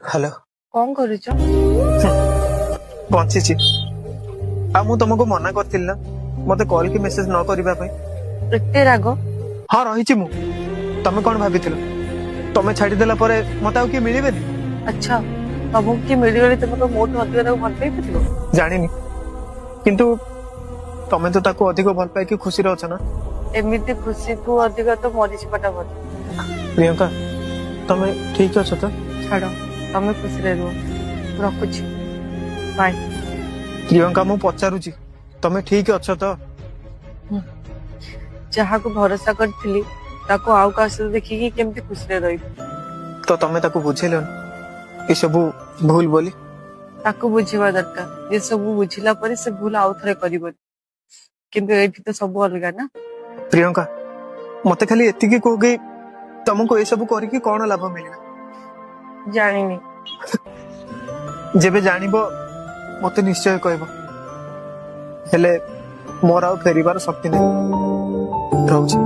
Hello कौन करुଛ? Bunchy मु तुमको मना करथिल ना मते कॉल की मेसेज न करबा पई। एते राग? हां रहिची मु। तमे कोन भाबिथिलो तमे छाडी देला परे मते आउ की मिलिबेनी? अच्छा तमको कि मिलिगले तुम तो मोट अधिक ताको भल पाई पथिलो? जानिनी किंतु तमे तो ताको अधिक भल पाई की खुशी रहछ ना। एमिति खुशी को अधिक तो मरी छिपाटा भल। प्रियंका तमे ठीक अछ तो? छाड़ो तमे खुशी रे रुह रखुची बाय। प्रियंका मु पचारुची तमे ठीक अछ तो? जहा को भरोसा करथिली ताको आउ का से देखि कि केमति खुशी रे रही तो तमे ताको बुझेलो ई सब भूल बोली? ताको बुझिबा दरकार जे सब बुझिला परे से भूल आउ थरे करिवो किंतु एठी तो सब अलगा ना। प्रियंका मते खाली एति की को गई तुमको ए सब करी की कोन लाभ मिलना? जानिनी जेबे जानिबो मते निश्चय कहबो। हेले मोर आउ फेरिबार शक्ति नै रहउछि।